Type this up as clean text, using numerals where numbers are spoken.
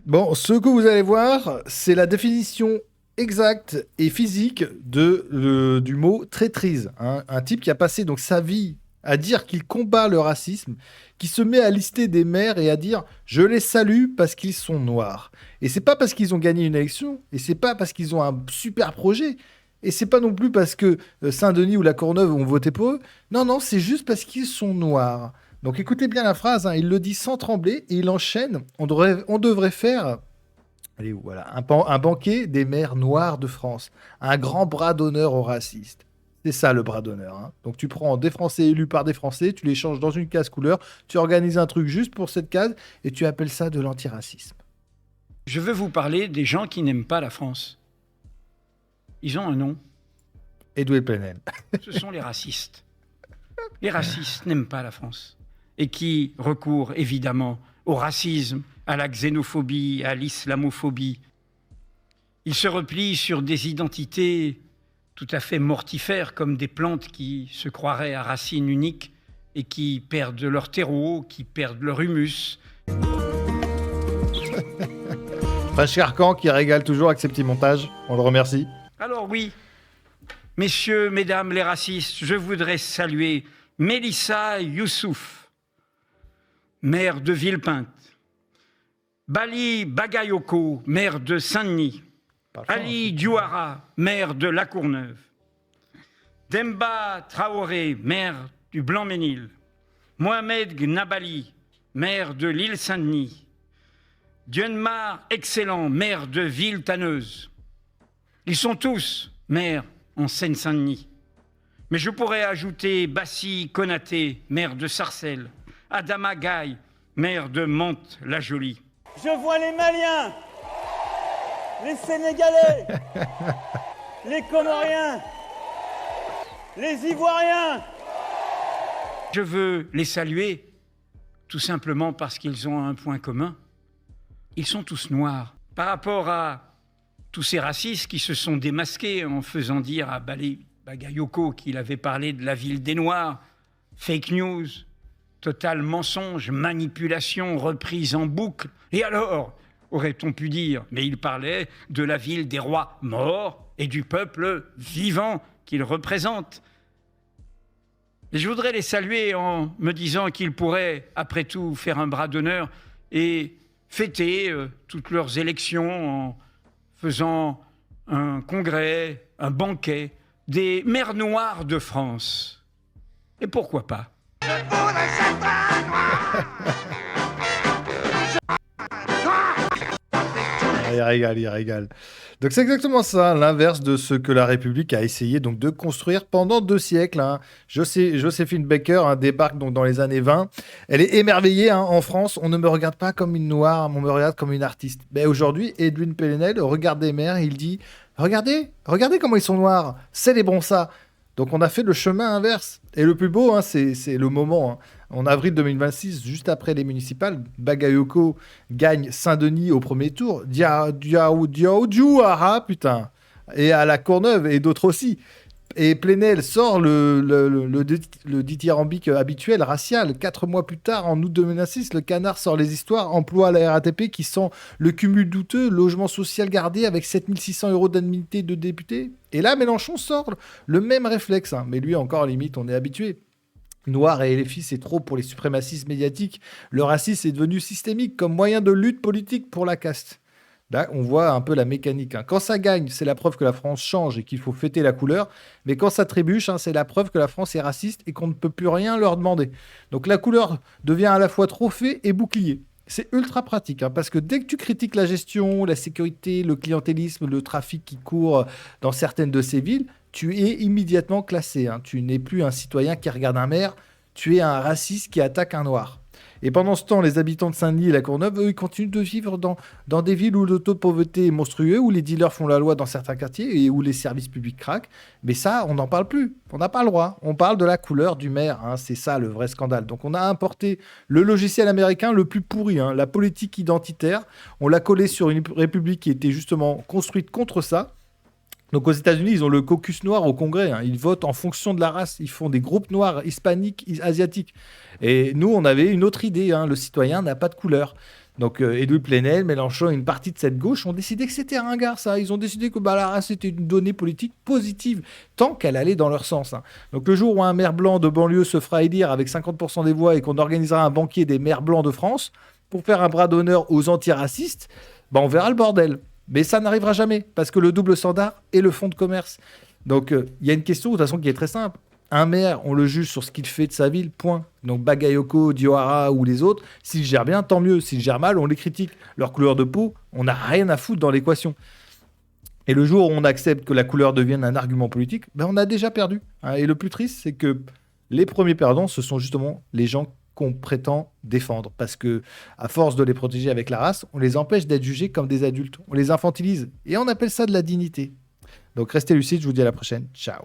Bon, ce que vous allez voir, c'est la définition exacte et physique du mot traîtrise, hein. Un type qui a passé donc sa vie à dire qu'il combat le racisme, qui se met à lister des maires et à dire je les salue parce qu'ils sont noirs. Et c'est pas parce qu'ils ont gagné une élection, et c'est pas parce qu'ils ont un super projet, et c'est pas non plus parce que Saint-Denis ou La Courneuve ont voté pour eux. Non, non, c'est juste parce qu'ils sont noirs. Donc écoutez bien la phrase, hein, il le dit sans trembler et il enchaîne. On devrait faire allez, voilà, un banquet des maires noirs de France, un grand bras d'honneur aux racistes. C'est ça le bras d'honneur, hein. Donc tu prends des Français élus par des Français, tu les changes dans une case couleur, tu organises un truc juste pour cette case et tu appelles ça de l'antiracisme. Je veux vous parler des gens qui n'aiment pas la France. Ils ont un nom. Edouard Plenel. Ce sont les racistes. Les racistes n'aiment pas la France. Et qui recourent évidemment au racisme, à la xénophobie, à l'islamophobie. Ils se replient sur des identités tout à fait mortifères, comme des plantes qui se croiraient à racines uniques et qui perdent leur terreau, qui perdent leur humus. French Carcan qui régale toujours avec ses petits montages. On le remercie. Alors oui, messieurs, mesdames les racistes, je voudrais saluer Mélissa Youssouf, maire de Villepinte, Bali Bagayoko, maire de Saint-Denis, Ali Diouara, maire de La Courneuve, Demba Traoré, maire du Blanc-Ménil, Mohamed Gnabali, maire de l'île Saint-Denis, Dionmar Excellent, maire de Ville-Tanneuse. Ils sont tous maires en Seine-Saint-Denis. Mais je pourrais ajouter Bassi Konaté, maire de Sarcelles, Adama Gaye, maire de Mantes-la-Jolie. Je vois les Maliens, les Sénégalais, les Comoriens, les Ivoiriens. Je veux les saluer tout simplement parce qu'ils ont un point commun. Ils sont tous noirs. Par rapport à tous ces racistes qui se sont démasqués en faisant dire à Bali Bagayoko qu'il avait parlé de la ville des Noirs, fake news, total mensonge, manipulation, reprise en boucle. Et alors, aurait-on pu dire, mais il parlait de la ville des rois morts et du peuple vivant qu'il représente. Et je voudrais les saluer en me disant qu'ils pourraient, après tout, faire un bras d'honneur et fêter toutes leurs élections en faisant un congrès, un banquet des maires noirs de France. Et pourquoi pas ? Il régale, il régale. Donc c'est exactement ça, l'inverse de ce que la République a essayé donc de construire pendant 2 siècles, hein. Joséphine Baker, hein, débarque donc dans les années 20. Elle est émerveillée, hein, en France. On ne me regarde pas comme une noire, on me regarde comme une artiste. Mais aujourd'hui, Edouard Plenel regarde des maires et il dit regardez comment ils sont noirs, célébrons ça. Donc on a fait le chemin inverse. Et le plus beau, hein, c'est le moment, hein. En avril 2026, juste après les municipales, Bagayoko gagne Saint-Denis au premier tour. Diouara, putain. Et à La Courneuve, et d'autres aussi. Et Plenel sort le dithyrambique habituel, racial. 4 mois plus tard, en août 2026, le canard sort les histoires, emploie la RATP qui sent le cumul douteux, logement social gardé avec 7600 € d'indemnité de député. Et là, Mélenchon sort le même réflexe, hein. Mais lui, encore limite, on est habitué. Noir et LFI, c'est trop pour les suprémacistes médiatiques. Le racisme est devenu systémique comme moyen de lutte politique pour la caste. Là, on voit un peu la mécanique, hein. Quand ça gagne, c'est la preuve que la France change et qu'il faut fêter la couleur. Mais quand ça trébuche, hein, c'est la preuve que la France est raciste et qu'on ne peut plus rien leur demander. Donc la couleur devient à la fois trophée et bouclier. C'est ultra pratique, hein, parce que dès que tu critiques la gestion, la sécurité, le clientélisme, le trafic qui court dans certaines de ces villes, tu es immédiatement classé, hein. Tu n'es plus un citoyen qui regarde un maire, tu es un raciste qui attaque un noir. Et pendant ce temps, les habitants de Saint-Denis et La Courneuve, eux, ils continuent de vivre dans des villes où le taux de pauvreté est monstrueux, où les dealers font la loi dans certains quartiers et où les services publics craquent. Mais ça, on n'en parle plus. On n'a pas le droit. On parle de la couleur du maire, hein. C'est ça le vrai scandale. Donc on a importé le logiciel américain le plus pourri, hein, la politique identitaire. On l'a collé sur une république qui était justement construite contre ça. Donc aux États-Unis, ils ont le caucus noir au Congrès, hein. Ils votent en fonction de la race. Ils font des groupes noirs, hispaniques, asiatiques. Et nous, on avait une autre idée, hein. Le citoyen n'a pas de couleur. Donc Édouard Plenel, Mélenchon et une partie de cette gauche ont décidé que c'était ringard ça. Ils ont décidé que la race c'était une donnée politique positive, tant qu'elle allait dans leur sens. Donc le jour où un maire blanc de banlieue se fera élire avec 50% des voix et qu'on organisera un banquet des maires blancs de France pour faire un bras d'honneur aux antiracistes, on verra le bordel. Mais ça n'arrivera jamais, parce que le double standard est le fonds de commerce. Donc il y a une question de toute façon qui est très simple. Un maire, on le juge sur ce qu'il fait de sa ville, point. Donc Bagayoko, Diawara ou les autres, s'ils gèrent bien, tant mieux. S'ils gèrent mal, on les critique. Leur couleur de peau, on n'a rien à foutre dans l'équation. Et le jour où on accepte que la couleur devienne un argument politique, on a déjà perdu. Et le plus triste, c'est que les premiers perdants, ce sont justement les gens qu'on prétend défendre. Parce que, à force de les protéger avec la race, on les empêche d'être jugés comme des adultes. On les infantilise. Et on appelle ça de la dignité. Donc restez lucides, je vous dis à la prochaine. Ciao.